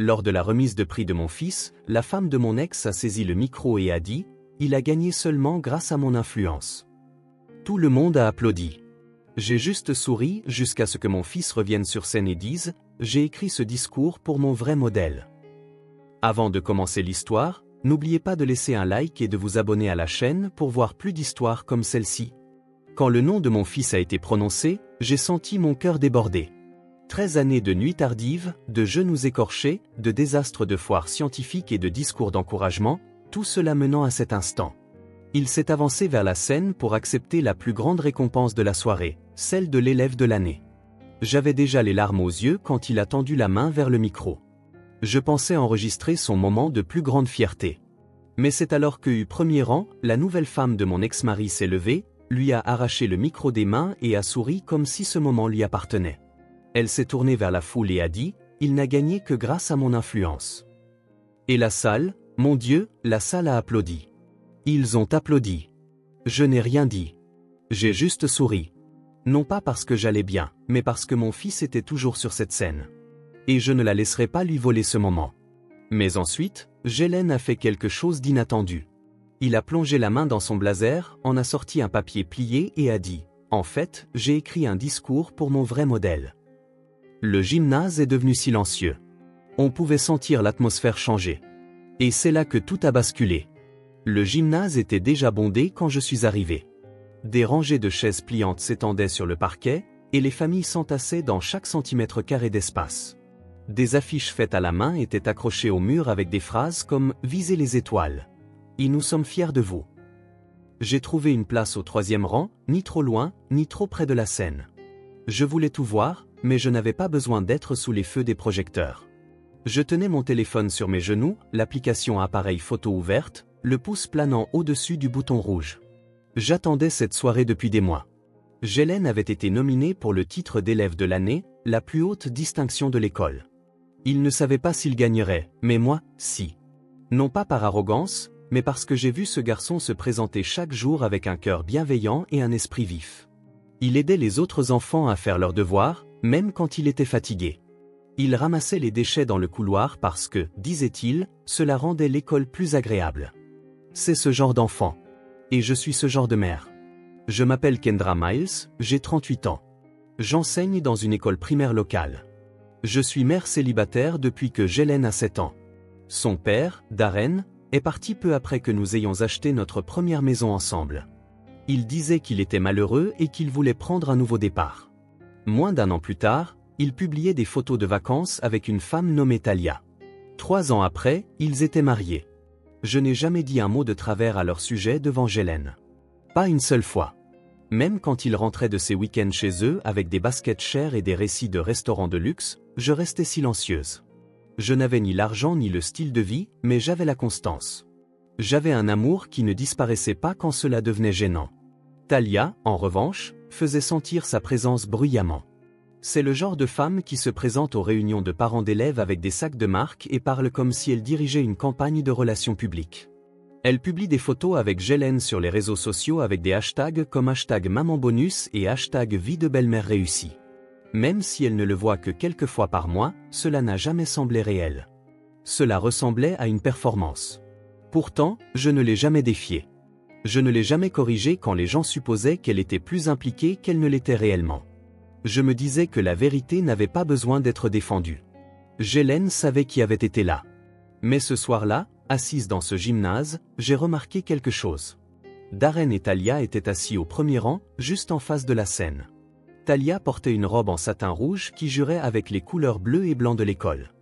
Lors de la remise de prix de mon fils, la femme de mon ex a saisi le micro et a dit « Il a gagné seulement grâce à mon influence ». Tout le monde a applaudi. J'ai juste souri jusqu'à ce que mon fils revienne sur scène et dise « J'ai écrit ce discours pour mon vrai modèle ». Avant de commencer l'histoire, n'oubliez pas de laisser un like et de vous abonner à la chaîne pour voir plus d'histoires comme celle-ci. Quand le nom de mon fils a été prononcé, j'ai senti mon cœur déborder. 13 années de nuits tardives, de genoux écorchés, de désastres de foires scientifiques et de discours d'encouragement, tout cela menant à cet instant. Il s'est avancé vers la scène pour accepter la plus grande récompense de la soirée, celle de l'élève de l'année. J'avais déjà les larmes aux yeux quand il a tendu la main vers le micro. Je pensais enregistrer son moment de plus grande fierté. Mais c'est alors que, premier rang, la nouvelle femme de mon ex-mari s'est levée, lui a arraché le micro des mains et a souri comme si ce moment lui appartenait. Elle s'est tournée vers la foule et a dit « Il n'a gagné que grâce à mon influence ». Et la salle, mon Dieu, la salle a applaudi. Ils ont applaudi. Je n'ai rien dit. J'ai juste souri. Non pas parce que j'allais bien, mais parce que mon fils était toujours sur cette scène. Et je ne la laisserai pas lui voler ce moment. Mais ensuite, Jelen a fait quelque chose d'inattendu. Il a plongé la main dans son blazer, en a sorti un papier plié et a dit « En fait, j'ai écrit un discours pour mon vrai modèle ». Le gymnase est devenu silencieux. On pouvait sentir l'atmosphère changer. Et c'est là que tout a basculé. Le gymnase était déjà bondé quand je suis arrivé. Des rangées de chaises pliantes s'étendaient sur le parquet, et les familles s'entassaient dans chaque centimètre carré d'espace. Des affiches faites à la main étaient accrochées au mur avec des phrases comme « Visez les étoiles » et « Nous sommes fiers de vous ». J'ai trouvé une place au 3e rang, ni trop loin, ni trop près de la scène. Je voulais tout voir, mais je n'avais pas besoin d'être sous les feux des projecteurs. Je tenais mon téléphone sur mes genoux, l'application appareil photo ouverte, le pouce planant au-dessus du bouton rouge. J'attendais cette soirée depuis des mois. Jelen avait été nominé pour le titre d'élève de l'année, la plus haute distinction de l'école. Il ne savait pas s'il gagnerait, mais moi, si. Non pas par arrogance, mais parce que j'ai vu ce garçon se présenter chaque jour avec un cœur bienveillant et un esprit vif. Il aidait les autres enfants à faire leurs devoirs, même quand il était fatigué. Il ramassait les déchets dans le couloir parce que, disait-il, cela rendait l'école plus agréable. C'est ce genre d'enfant. Et je suis ce genre de mère. Je m'appelle Kendra Miles, j'ai 38 ans. J'enseigne dans une école primaire locale. Je suis mère célibataire depuis que Jelen a 7 ans. Son père, Darren, est parti peu après que nous ayons acheté notre première maison ensemble. Il disait qu'il était malheureux et qu'il voulait prendre un nouveau départ. Moins d'1 an plus tard, il publiait des photos de vacances avec une femme nommée Talia. 3 ans après, ils étaient mariés. Je n'ai jamais dit un mot de travers à leur sujet devant Jelen. Pas une seule fois. Même quand ils rentraient de ses week-ends chez eux avec des baskets chères et des récits de restaurants de luxe, je restais silencieuse. Je n'avais ni l'argent ni le style de vie, mais j'avais la constance. J'avais un amour qui ne disparaissait pas quand cela devenait gênant. Talia, en revanche, faisait sentir sa présence bruyamment. C'est le genre de femme qui se présente aux réunions de parents d'élèves avec des sacs de marque et parle comme si elle dirigeait une campagne de relations publiques. Elle publie des photos avec Jelen sur les réseaux sociaux avec des hashtags comme hashtag mamanbonus et hashtag vie de belle-mère réussie. Même si elle ne le voit que quelques fois par mois, cela n'a jamais semblé réel. Cela ressemblait à une performance. Pourtant, je ne l'ai jamais défiée. Je ne l'ai jamais corrigée quand les gens supposaient qu'elle était plus impliquée qu'elle ne l'était réellement. Je me disais que la vérité n'avait pas besoin d'être défendue. Jelen savait qui avait été là. Mais ce soir-là, assise dans ce gymnase, j'ai remarqué quelque chose. Darren et Talia étaient assis au 1er rang, juste en face de la scène. Talia portait une robe en satin rouge qui jurait avec les couleurs bleues et blancs de l'école.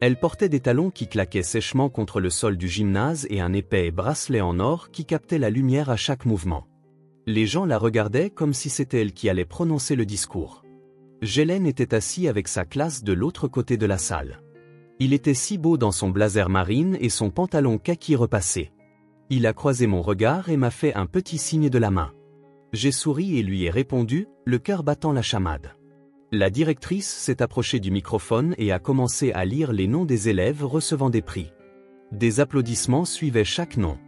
Elle portait des talons qui claquaient sèchement contre le sol du gymnase et un épais bracelet en or qui captait la lumière à chaque mouvement. Les gens la regardaient comme si c'était elle qui allait prononcer le discours. Jelen était assis avec sa classe de l'autre côté de la salle. Il était si beau dans son blazer marine et son pantalon kaki repassé. Il a croisé mon regard et m'a fait un petit signe de la main. J'ai souri et lui ai répondu, le cœur battant la chamade. La directrice s'est approchée du microphone et a commencé à lire les noms des élèves recevant des prix. Des applaudissements suivaient chaque nom.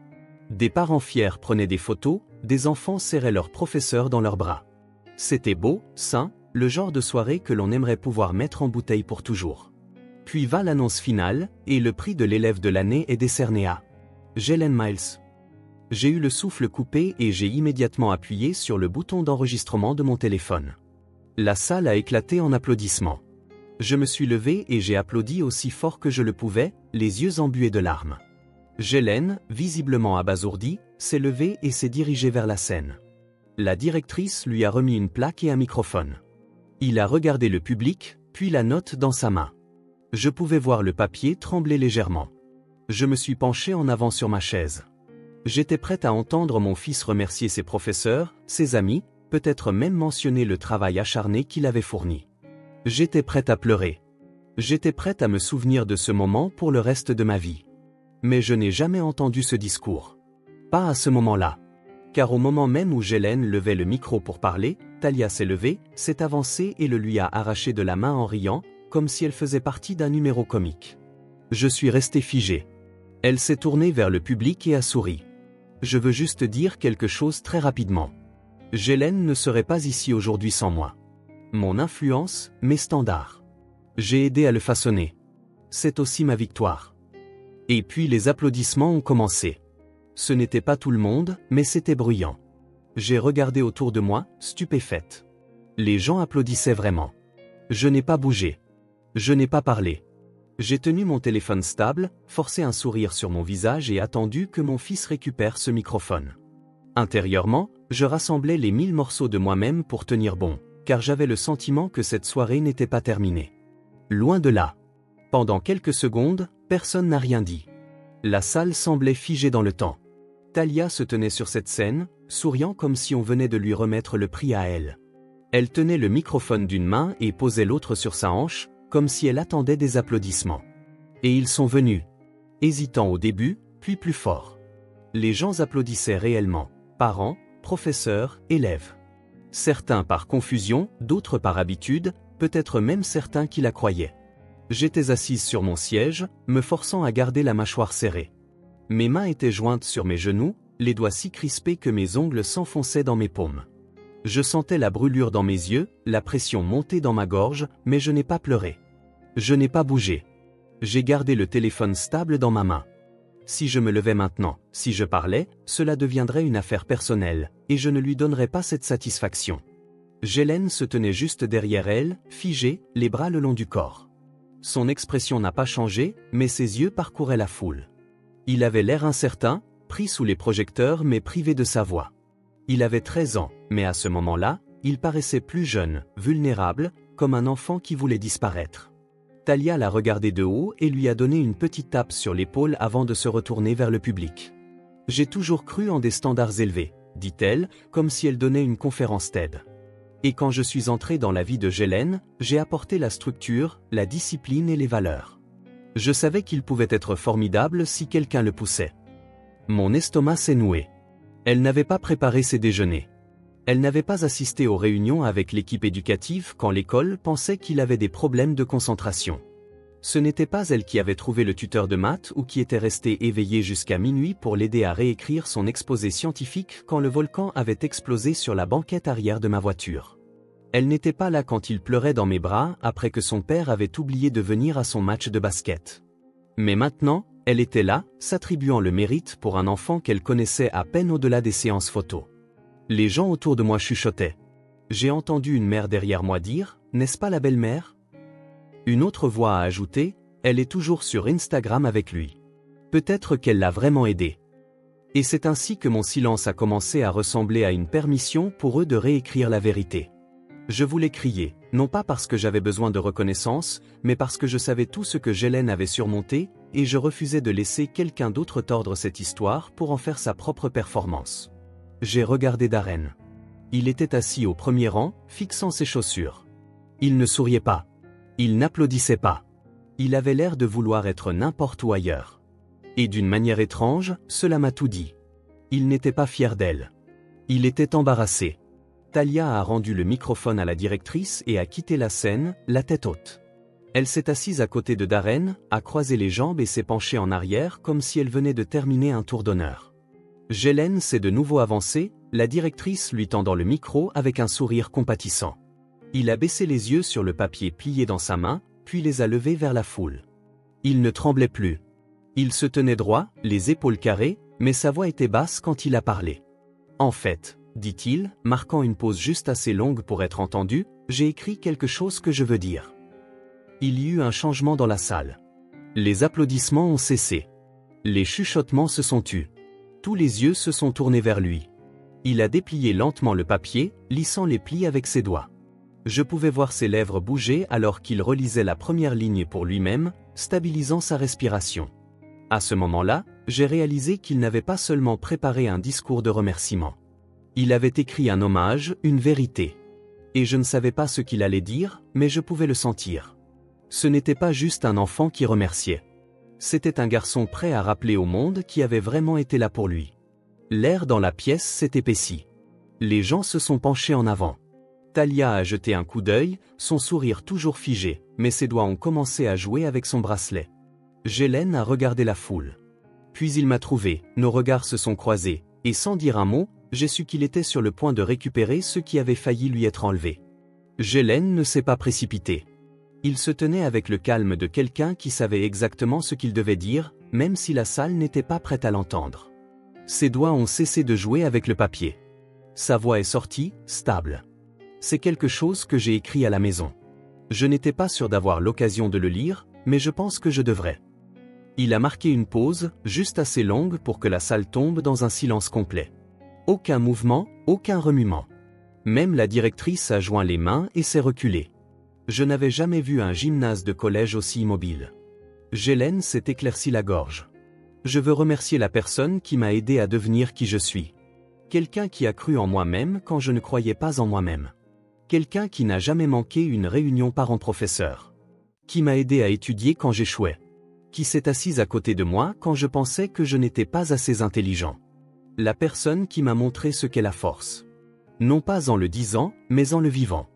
Des parents fiers prenaient des photos, des enfants serraient leurs professeurs dans leurs bras. C'était beau, sain, le genre de soirée que l'on aimerait pouvoir mettre en bouteille pour toujours. Puis va l'annonce finale, et le prix de l'élève de l'année est décerné à Jelen Miles. J'ai eu le souffle coupé et j'ai immédiatement appuyé sur le bouton d'enregistrement de mon téléphone. La salle a éclaté en applaudissements. Je me suis levé et j'ai applaudi aussi fort que je le pouvais, les yeux embués de larmes. Jelen, visiblement abasourdi, s'est levé et s'est dirigé vers la scène. La directrice lui a remis une plaque et un microphone. Il a regardé le public, puis la note dans sa main. Je pouvais voir le papier trembler légèrement. Je me suis penché en avant sur ma chaise. J'étais prête à entendre mon fils remercier ses professeurs, ses amis, peut-être même mentionner le travail acharné qu'il avait fourni. J'étais prête à pleurer. J'étais prête à me souvenir de ce moment pour le reste de ma vie. Mais je n'ai jamais entendu ce discours. Pas à ce moment-là. Car au moment même où Jelen levait le micro pour parler, Talia s'est levée, s'est avancée et le lui a arraché de la main en riant, comme si elle faisait partie d'un numéro comique. Je suis resté figé. Elle s'est tournée vers le public et a souri. Je veux juste dire quelque chose très rapidement. Jelen ne serait pas ici aujourd'hui sans moi. Mon influence, mes standards. J'ai aidé à le façonner. C'est aussi ma victoire. Et puis les applaudissements ont commencé. Ce n'était pas tout le monde, mais c'était bruyant. J'ai regardé autour de moi, stupéfaite. Les gens applaudissaient vraiment. Je n'ai pas bougé. Je n'ai pas parlé. J'ai tenu mon téléphone stable, forcé un sourire sur mon visage et attendu que mon fils récupère ce microphone. Intérieurement, je rassemblais les 1000 morceaux de moi-même pour tenir bon, car j'avais le sentiment que cette soirée n'était pas terminée. Loin de là. Pendant quelques secondes, personne n'a rien dit. La salle semblait figée dans le temps. Talia se tenait sur cette scène, souriant comme si on venait de lui remettre le prix à elle. Elle tenait le microphone d'une main et posait l'autre sur sa hanche, comme si elle attendait des applaudissements. Et ils sont venus. Hésitant au début, puis plus fort. Les gens applaudissaient réellement. Parents, professeurs, élèves. Certains par confusion, d'autres par habitude, peut-être même certains qui la croyaient. J'étais assise sur mon siège, me forçant à garder la mâchoire serrée. Mes mains étaient jointes sur mes genoux, les doigts si crispés que mes ongles s'enfonçaient dans mes paumes. Je sentais la brûlure dans mes yeux, la pression monter dans ma gorge, mais je n'ai pas pleuré. Je n'ai pas bougé. J'ai gardé le téléphone stable dans ma main. Si je me levais maintenant, si je parlais, cela deviendrait une affaire personnelle, et je ne lui donnerais pas cette satisfaction. Jelen se tenait juste derrière elle, figée, les bras le long du corps. Son expression n'a pas changé, mais ses yeux parcouraient la foule. Il avait l'air incertain, pris sous les projecteurs mais privé de sa voix. Il avait 13 ans, mais à ce moment-là, il paraissait plus jeune, vulnérable, comme un enfant qui voulait disparaître. Talia l'a regardé de haut et lui a donné une petite tape sur l'épaule avant de se retourner vers le public. « J'ai toujours cru en des standards élevés », dit-elle, comme si elle donnait une conférence TED. Et quand je suis entré dans la vie de Jelen, j'ai apporté la structure, la discipline et les valeurs. Je savais qu'il pouvait être formidable si quelqu'un le poussait. Mon estomac s'est noué. Elle n'avait pas préparé ses déjeuners. Elle n'avait pas assisté aux réunions avec l'équipe éducative quand l'école pensait qu'il avait des problèmes de concentration. Ce n'était pas elle qui avait trouvé le tuteur de maths ou qui était resté éveillé jusqu'à minuit pour l'aider à réécrire son exposé scientifique quand le volcan avait explosé sur la banquette arrière de ma voiture. Elle n'était pas là quand il pleurait dans mes bras après que son père avait oublié de venir à son match de basket. Mais maintenant, elle était là, s'attribuant le mérite pour un enfant qu'elle connaissait à peine au-delà des séances photos. Les gens autour de moi chuchotaient. J'ai entendu une mère derrière moi dire « N'est-ce pas la belle-mère ?» Une autre voix a ajouté « Elle est toujours sur Instagram avec lui. Peut-être qu'elle l'a vraiment aidé. » Et c'est ainsi que mon silence a commencé à ressembler à une permission pour eux de réécrire la vérité. Je voulais crier, non pas parce que j'avais besoin de reconnaissance, mais parce que je savais tout ce que Jelen avait surmonté, et je refusais de laisser quelqu'un d'autre tordre cette histoire pour en faire sa propre performance. J'ai regardé Darren. Il était assis au premier rang, fixant ses chaussures. Il ne souriait pas. Il n'applaudissait pas. Il avait l'air de vouloir être n'importe où ailleurs. Et d'une manière étrange, cela m'a tout dit. Il n'était pas fier d'elle. Il était embarrassé. Talia a rendu le microphone à la directrice et a quitté la scène, la tête haute. Elle s'est assise à côté de Darren, a croisé les jambes et s'est penchée en arrière comme si elle venait de terminer un tour d'honneur. Jelen s'est de nouveau avancé, la directrice lui tendant le micro avec un sourire compatissant. Il a baissé les yeux sur le papier plié dans sa main, puis les a levés vers la foule. Il ne tremblait plus. Il se tenait droit, les épaules carrées, mais sa voix était basse quand il a parlé. En fait, dit-il, marquant une pause juste assez longue pour être entendu, j'ai écrit quelque chose que je veux dire. Il y eut un changement dans la salle. Les applaudissements ont cessé. Les chuchotements se sont tus. Tous les yeux se sont tournés vers lui. Il a déplié lentement le papier, lissant les plis avec ses doigts. Je pouvais voir ses lèvres bouger alors qu'il relisait la première ligne pour lui-même, stabilisant sa respiration. À ce moment-là, j'ai réalisé qu'il n'avait pas seulement préparé un discours de remerciement. Il avait écrit un hommage, une vérité. Et je ne savais pas ce qu'il allait dire, mais je pouvais le sentir. Ce n'était pas juste un enfant qui remerciait. C'était un garçon prêt à rappeler au monde qui avait vraiment été là pour lui. L'air dans la pièce s'est épaissi. Les gens se sont penchés en avant. Talia a jeté un coup d'œil, son sourire toujours figé, mais ses doigts ont commencé à jouer avec son bracelet. Jelen a regardé la foule. Puis il m'a trouvé, nos regards se sont croisés, et sans dire un mot, j'ai su qu'il était sur le point de récupérer ce qui avait failli lui être enlevé. Jelen ne s'est pas précipité. Il se tenait avec le calme de quelqu'un qui savait exactement ce qu'il devait dire, même si la salle n'était pas prête à l'entendre. Ses doigts ont cessé de jouer avec le papier. Sa voix est sortie, stable. C'est quelque chose que j'ai écrit à la maison. Je n'étais pas sûr d'avoir l'occasion de le lire, mais je pense que je devrais. Il a marqué une pause, juste assez longue pour que la salle tombe dans un silence complet. Aucun mouvement, aucun remuement. Même la directrice a joint les mains et s'est reculée. Je n'avais jamais vu un gymnase de collège aussi immobile. Jelen s'est éclairci la gorge. Je veux remercier la personne qui m'a aidé à devenir qui je suis. Quelqu'un qui a cru en moi-même quand je ne croyais pas en moi-même. Quelqu'un qui n'a jamais manqué une réunion parents-professeurs. Qui m'a aidé à étudier quand j'échouais. Qui s'est assise à côté de moi quand je pensais que je n'étais pas assez intelligent. La personne qui m'a montré ce qu'est la force. Non pas en le disant, mais en le vivant.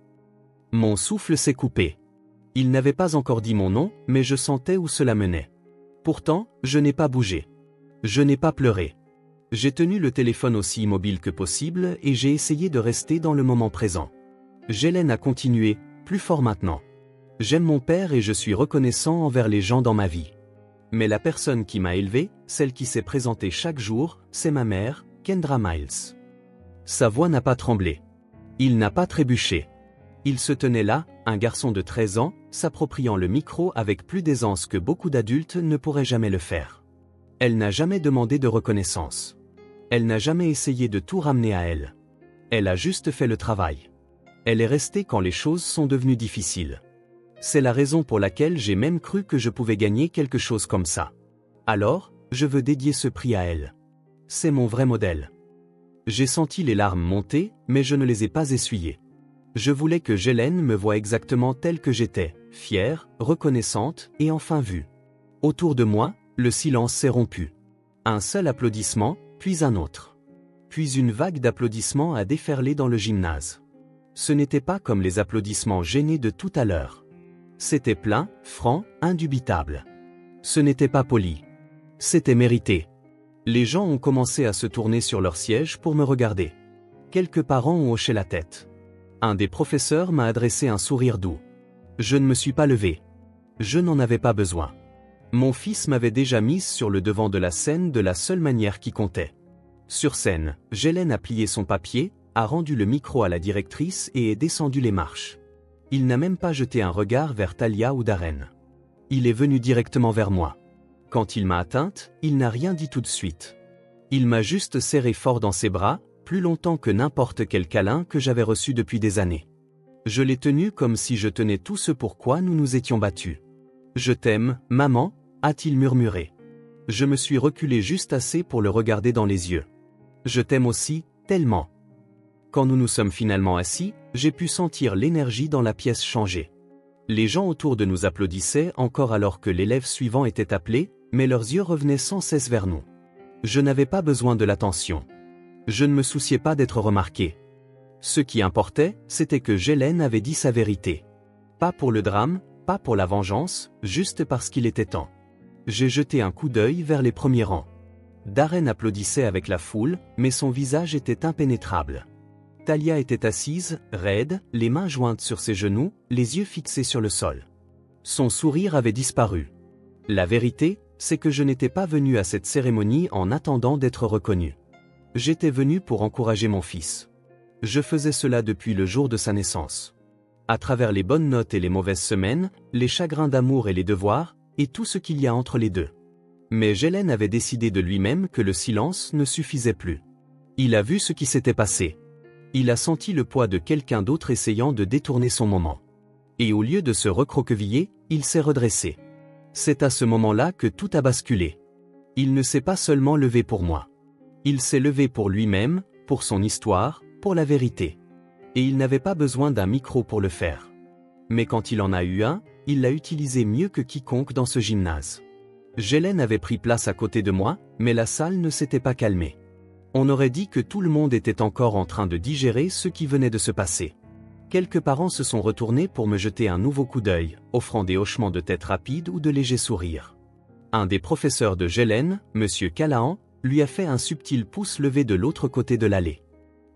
Mon souffle s'est coupé. Il n'avait pas encore dit mon nom, mais je sentais où cela menait. Pourtant, je n'ai pas bougé. Je n'ai pas pleuré. J'ai tenu le téléphone aussi immobile que possible et j'ai essayé de rester dans le moment présent. Jelen a continué, plus fort maintenant. J'aime mon père et je suis reconnaissant envers les gens dans ma vie. Mais la personne qui m'a élevé, celle qui s'est présentée chaque jour, c'est ma mère, Kendra Miles. Sa voix n'a pas tremblé. Il n'a pas trébuché. Il se tenait là, un garçon de 13 ans, s'appropriant le micro avec plus d'aisance que beaucoup d'adultes ne pourraient jamais le faire. Elle n'a jamais demandé de reconnaissance. Elle n'a jamais essayé de tout ramener à elle. Elle a juste fait le travail. Elle est restée quand les choses sont devenues difficiles. C'est la raison pour laquelle j'ai même cru que je pouvais gagner quelque chose comme ça. Alors, je veux dédier ce prix à elle. C'est mon vrai modèle. J'ai senti les larmes monter, mais je ne les ai pas essuyées. Je voulais que Jelen me voie exactement telle que j'étais, fière, reconnaissante et enfin vue. Autour de moi, le silence s'est rompu. Un seul applaudissement, puis un autre. Puis une vague d'applaudissements a déferlé dans le gymnase. Ce n'était pas comme les applaudissements gênés de tout à l'heure. C'était plein, franc, indubitable. Ce n'était pas poli. C'était mérité. Les gens ont commencé à se tourner sur leur siège pour me regarder. Quelques parents ont hoché la tête. Un des professeurs m'a adressé un sourire doux. Je ne me suis pas levé. Je n'en avais pas besoin. Mon fils m'avait déjà mise sur le devant de la scène de la seule manière qui comptait. Sur scène, Jelen a plié son papier, a rendu le micro à la directrice et est descendu les marches. Il n'a même pas jeté un regard vers Talia ou Darren. Il est venu directement vers moi. Quand il m'a atteinte, il n'a rien dit tout de suite. Il m'a juste serré fort dans ses bras, plus longtemps que n'importe quel câlin que j'avais reçu depuis des années. Je l'ai tenu comme si je tenais tout ce pour quoi nous nous étions battus. « Je t'aime, maman », a-t-il murmuré. Je me suis reculé juste assez pour le regarder dans les yeux. « Je t'aime aussi, tellement ». Quand nous nous sommes finalement assis, j'ai pu sentir l'énergie dans la pièce changer. Les gens autour de nous applaudissaient encore alors que l'élève suivant était appelé, mais leurs yeux revenaient sans cesse vers nous. Je n'avais pas besoin de l'attention. Je ne me souciais pas d'être remarqué. Ce qui importait, c'était que Jelen avait dit sa vérité. Pas pour le drame, pas pour la vengeance, juste parce qu'il était temps. J'ai jeté un coup d'œil vers les premiers rangs. Darren applaudissait avec la foule, mais son visage était impénétrable. Talia était assise, raide, les mains jointes sur ses genoux, les yeux fixés sur le sol. Son sourire avait disparu. La vérité, c'est que je n'étais pas venu à cette cérémonie en attendant d'être reconnu. J'étais venu pour encourager mon fils. Je faisais cela depuis le jour de sa naissance. À travers les bonnes notes et les mauvaises semaines, les chagrins d'amour et les devoirs, et tout ce qu'il y a entre les deux. Mais Jelen avait décidé de lui-même que le silence ne suffisait plus. Il a vu ce qui s'était passé. Il a senti le poids de quelqu'un d'autre essayant de détourner son moment. Et au lieu de se recroqueviller, il s'est redressé. C'est à ce moment-là que tout a basculé. Il ne s'est pas seulement levé pour moi. Il s'est levé pour lui-même, pour son histoire, pour la vérité. Et il n'avait pas besoin d'un micro pour le faire. Mais quand il en a eu un, il l'a utilisé mieux que quiconque dans ce gymnase. Jelen avait pris place à côté de moi, mais la salle ne s'était pas calmée. On aurait dit que tout le monde était encore en train de digérer ce qui venait de se passer. Quelques parents se sont retournés pour me jeter un nouveau coup d'œil, offrant des hochements de tête rapides ou de légers sourires. Un des professeurs de Jelen, M. Callahan, lui a fait un subtil pouce levé de l'autre côté de l'allée.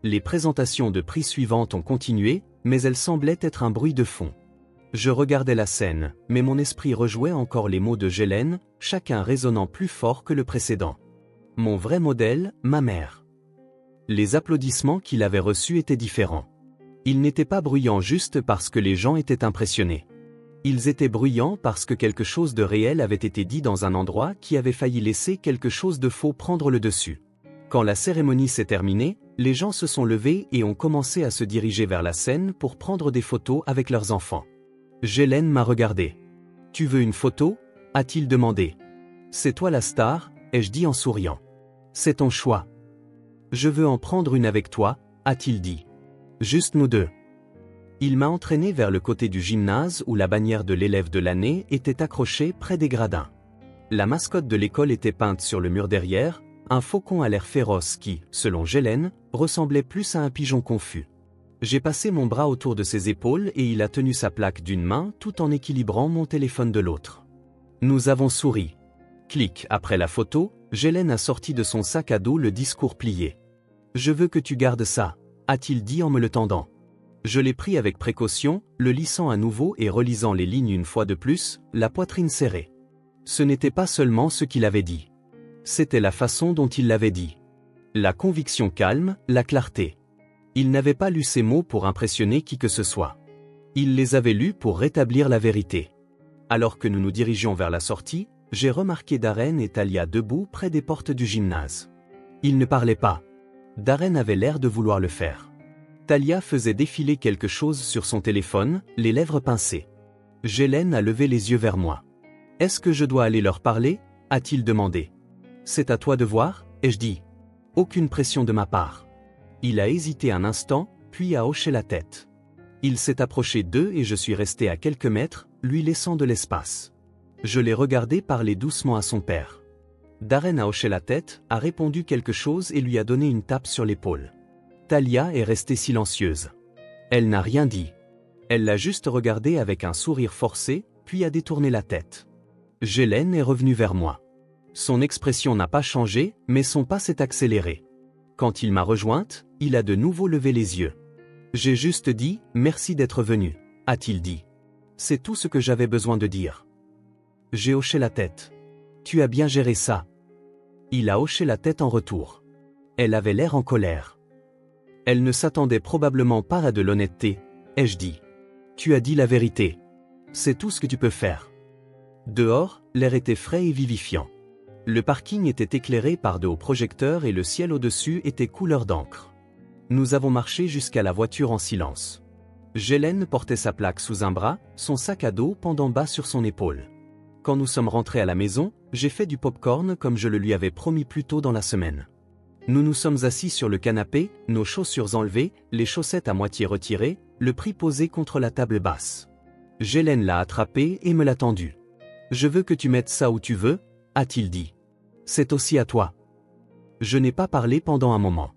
Les présentations de prix suivantes ont continué, mais elles semblaient être un bruit de fond. Je regardais la scène, mais mon esprit rejouait encore les mots de Jelen, chacun résonnant plus fort que le précédent. Mon vrai modèle, ma mère. Les applaudissements qu'il avait reçus étaient différents. Ils n'étaient pas bruyants juste parce que les gens étaient impressionnés. Ils étaient bruyants parce que quelque chose de réel avait été dit dans un endroit qui avait failli laisser quelque chose de faux prendre le dessus. Quand la cérémonie s'est terminée, les gens se sont levés et ont commencé à se diriger vers la scène pour prendre des photos avec leurs enfants. Jelen m'a regardé. « Tu veux une photo ?» a-t-il demandé. « C'est toi la star ?» ai-je dit en souriant. « C'est ton choix. »« Je veux en prendre une avec toi » a-t-il dit. « Juste nous deux. » Il m'a entraîné vers le côté du gymnase où la bannière de l'élève de l'année était accrochée près des gradins. La mascotte de l'école était peinte sur le mur derrière, un faucon à l'air féroce qui, selon Jelen, ressemblait plus à un pigeon confus. J'ai passé mon bras autour de ses épaules et il a tenu sa plaque d'une main tout en équilibrant mon téléphone de l'autre. Nous avons souri. Clic, après la photo, Jelen a sorti de son sac à dos le discours plié. « Je veux que tu gardes ça », a-t-il dit en me le tendant. Je l'ai pris avec précaution, le lissant à nouveau et relisant les lignes une fois de plus, la poitrine serrée. Ce n'était pas seulement ce qu'il avait dit. C'était la façon dont il l'avait dit. La conviction calme, la clarté. Il n'avait pas lu ces mots pour impressionner qui que ce soit. Il les avait lus pour rétablir la vérité. Alors que nous nous dirigions vers la sortie, j'ai remarqué Darren et Talia debout près des portes du gymnase. Ils ne parlaient pas. Darren avait l'air de vouloir le faire. Talia faisait défiler quelque chose sur son téléphone, les lèvres pincées. Jelen a levé les yeux vers moi. « Est-ce que je dois aller leur parler ?» a-t-il demandé. « C'est à toi de voir » ai-je dit. Aucune pression de ma part. Il a hésité un instant, puis a hoché la tête. Il s'est approché d'eux et je suis resté à quelques mètres, lui laissant de l'espace. Je l'ai regardé parler doucement à son père. Darren a hoché la tête, a répondu quelque chose et lui a donné une tape sur l'épaule. Talia est restée silencieuse. Elle n'a rien dit. Elle l'a juste regardé avec un sourire forcé, puis a détourné la tête. Jelen est revenu vers moi. Son expression n'a pas changé, mais son pas s'est accéléré. Quand il m'a rejointe, il a de nouveau levé les yeux. J'ai juste dit « Merci d'être venu », a-t-il dit. C'est tout ce que j'avais besoin de dire. J'ai hoché la tête. Tu as bien géré ça. Il a hoché la tête en retour. Elle avait l'air en colère. Elle ne s'attendait probablement pas à de l'honnêteté, ai-je dit. Tu as dit la vérité. C'est tout ce que tu peux faire. Dehors, l'air était frais et vivifiant. Le parking était éclairé par de hauts projecteurs et le ciel au-dessus était couleur d'encre. Nous avons marché jusqu'à la voiture en silence. Jelen portait sa plaque sous un bras, son sac à dos pendant bas sur son épaule. Quand nous sommes rentrés à la maison, j'ai fait du popcorn comme je le lui avais promis plus tôt dans la semaine. Nous nous sommes assis sur le canapé, nos chaussures enlevées, les chaussettes à moitié retirées, le prix posé contre la table basse. Jelen l'a attrapé et me l'a tendu. « Je veux que tu mettes ça où tu veux », a-t-il dit. C'est aussi à toi. Je n'ai pas parlé pendant un moment.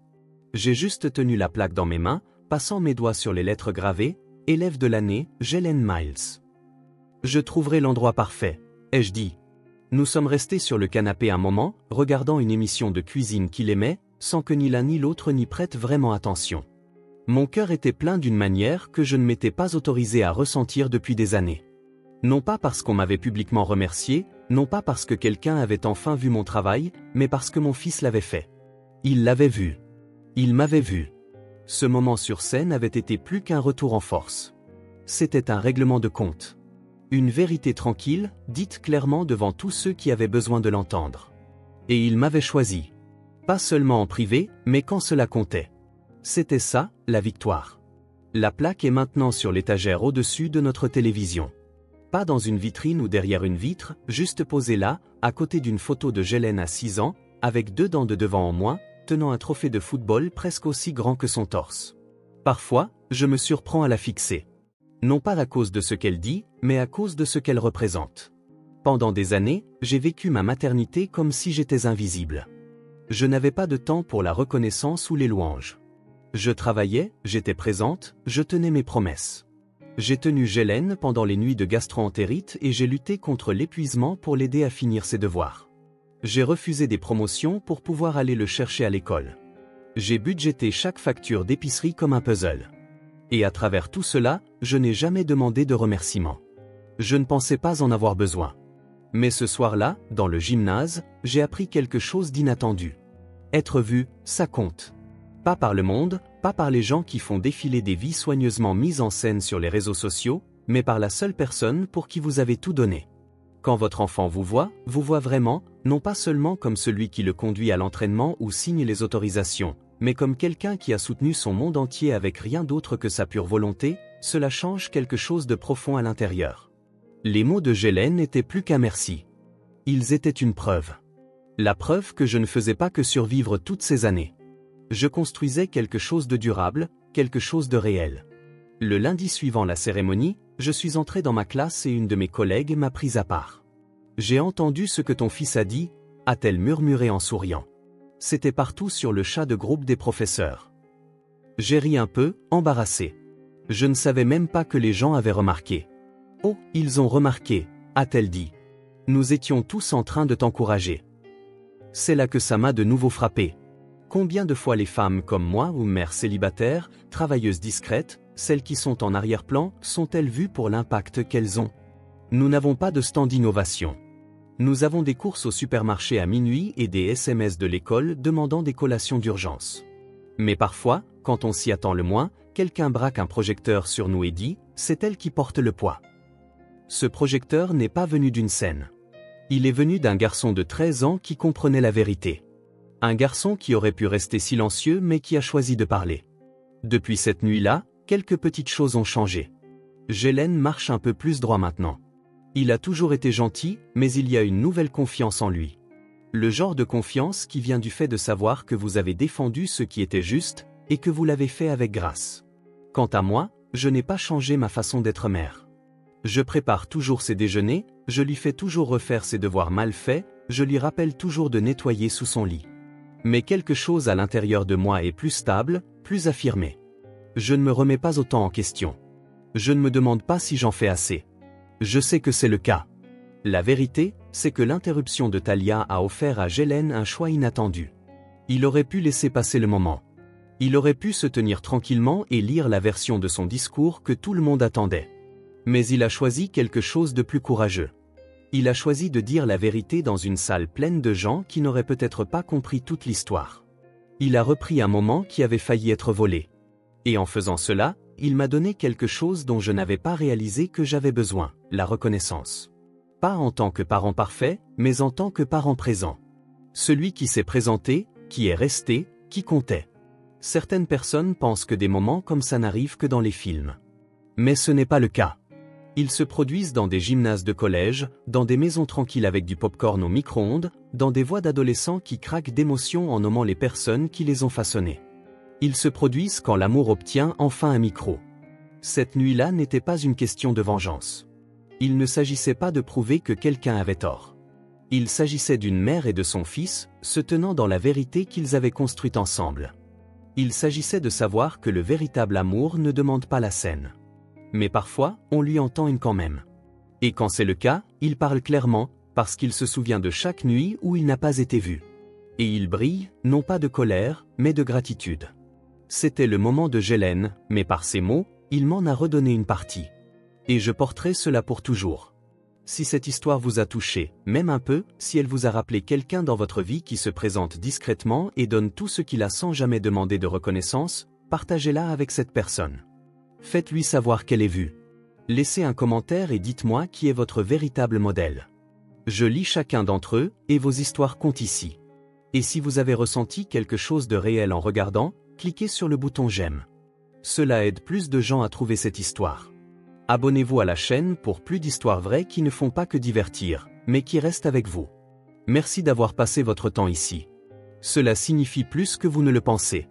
J'ai juste tenu la plaque dans mes mains, passant mes doigts sur les lettres gravées, élève de l'année, Jelen Miles. Je trouverai l'endroit parfait, ai-je dit. Nous sommes restés sur le canapé un moment, regardant une émission de cuisine qu'il aimait, sans que ni l'un ni l'autre n'y prête vraiment attention. Mon cœur était plein d'une manière que je ne m'étais pas autorisé à ressentir depuis des années. Non pas parce qu'on m'avait publiquement remercié, non pas parce que quelqu'un avait enfin vu mon travail, mais parce que mon fils l'avait fait. Il l'avait vu. Il m'avait vu. Ce moment sur scène avait été plus qu'un retour en force. C'était un règlement de compte. Une vérité tranquille, dite clairement devant tous ceux qui avaient besoin de l'entendre. Et il m'avait choisi. Pas seulement en privé, mais quand cela comptait. C'était ça, la victoire. La plaque est maintenant sur l'étagère au-dessus de notre télévision. Pas dans une vitrine ou derrière une vitre, juste posée là, à côté d'une photo de Gélène à 6 ans, avec 2 dents de devant en moins, tenant un trophée de football presque aussi grand que son torse. Parfois, je me surprends à la fixer. Non pas à cause de ce qu'elle dit, mais à cause de ce qu'elle représente. Pendant des années, j'ai vécu ma maternité comme si j'étais invisible. Je n'avais pas de temps pour la reconnaissance ou les louanges. Je travaillais, j'étais présente, je tenais mes promesses. J'ai tenu Gélène pendant les nuits de gastro-entérite et j'ai lutté contre l'épuisement pour l'aider à finir ses devoirs. J'ai refusé des promotions pour pouvoir aller le chercher à l'école. J'ai budgété chaque facture d'épicerie comme un puzzle. Et à travers tout cela, je n'ai jamais demandé de remerciements. Je ne pensais pas en avoir besoin. Mais ce soir-là, dans le gymnase, j'ai appris quelque chose d'inattendu. Être vu, ça compte. Pas par le monde, pas par les gens qui font défiler des vies soigneusement mises en scène sur les réseaux sociaux, mais par la seule personne pour qui vous avez tout donné. Quand votre enfant vous voit vraiment, non pas seulement comme celui qui le conduit à l'entraînement ou signe les autorisations, mais comme quelqu'un qui a soutenu son monde entier avec rien d'autre que sa pure volonté, cela change quelque chose de profond à l'intérieur. Les mots de Gélène n'étaient plus qu'un merci. Ils étaient une preuve. La preuve que je ne faisais pas que survivre toutes ces années. Je construisais quelque chose de durable, quelque chose de réel. Le lundi suivant la cérémonie, je suis entré dans ma classe et une de mes collègues m'a prise à part. J'ai entendu ce que ton fils a dit, a-t-elle murmuré en souriant. C'était partout sur le chat de groupe des professeurs. J'ai ri un peu, embarrassé. Je ne savais même pas que les gens avaient remarqué. Oh, ils ont remarqué, a-t-elle dit. Nous étions tous en train de t'encourager. C'est là que ça m'a de nouveau frappé. Combien de fois les femmes comme moi ou mères célibataires, travailleuses discrètes, celles qui sont en arrière-plan, sont-elles vues pour l'impact qu'elles ont? Nous n'avons pas de stand d'innovation. Nous avons des courses au supermarché à minuit et des SMS de l'école demandant des collations d'urgence. Mais parfois, quand on s'y attend le moins, quelqu'un braque un projecteur sur nous et dit « c'est elle qui porte le poids ». Ce projecteur n'est pas venu d'une scène. Il est venu d'un garçon de 13 ans qui comprenait la vérité. Un garçon qui aurait pu rester silencieux mais qui a choisi de parler. Depuis cette nuit-là, quelques petites choses ont changé. Gélène marche un peu plus droit maintenant. Il a toujours été gentil, mais il y a une nouvelle confiance en lui. Le genre de confiance qui vient du fait de savoir que vous avez défendu ce qui était juste, et que vous l'avez fait avec grâce. Quant à moi, je n'ai pas changé ma façon d'être mère. Je prépare toujours ses déjeuners, je lui fais toujours refaire ses devoirs mal faits, je lui rappelle toujours de nettoyer sous son lit. Mais quelque chose à l'intérieur de moi est plus stable, plus affirmé. Je ne me remets pas autant en question. Je ne me demande pas si j'en fais assez. Je sais que c'est le cas. La vérité, c'est que l'interruption de Talia a offert à Gélène un choix inattendu. Il aurait pu laisser passer le moment. Il aurait pu se tenir tranquillement et lire la version de son discours que tout le monde attendait. Mais il a choisi quelque chose de plus courageux. Il a choisi de dire la vérité dans une salle pleine de gens qui n'auraient peut-être pas compris toute l'histoire. Il a repris un moment qui avait failli être volé. Et en faisant cela, il m'a donné quelque chose dont je n'avais pas réalisé que j'avais besoin, la reconnaissance. Pas en tant que parent parfait, mais en tant que parent présent. Celui qui s'est présenté, qui est resté, qui comptait. Certaines personnes pensent que des moments comme ça n'arrivent que dans les films. Mais ce n'est pas le cas. Ils se produisent dans des gymnases de collège, dans des maisons tranquilles avec du pop-corn au micro-ondes, dans des voix d'adolescents qui craquent d'émotion en nommant les personnes qui les ont façonnés. Ils se produisent quand l'amour obtient enfin un micro. Cette nuit-là n'était pas une question de vengeance. Il ne s'agissait pas de prouver que quelqu'un avait tort. Il s'agissait d'une mère et de son fils, se tenant dans la vérité qu'ils avaient construite ensemble. Il s'agissait de savoir que le véritable amour ne demande pas la scène. Mais parfois, on lui entend une quand même. Et quand c'est le cas, il parle clairement, parce qu'il se souvient de chaque nuit où il n'a pas été vu. Et il brille, non pas de colère, mais de gratitude. C'était le moment de Gélène, mais par ses mots, il m'en a redonné une partie. Et je porterai cela pour toujours. Si cette histoire vous a touché, même un peu, si elle vous a rappelé quelqu'un dans votre vie qui se présente discrètement et donne tout ce qu'il a sans jamais demander de reconnaissance, partagez-la avec cette personne. Faites-lui savoir qu'elle est vue. Laissez un commentaire et dites-moi qui est votre véritable modèle. Je lis chacun d'entre eux, et vos histoires comptent ici. Et si vous avez ressenti quelque chose de réel en regardant, cliquez sur le bouton j'aime. Cela aide plus de gens à trouver cette histoire. Abonnez-vous à la chaîne pour plus d'histoires vraies qui ne font pas que divertir, mais qui restent avec vous. Merci d'avoir passé votre temps ici. Cela signifie plus que vous ne le pensez.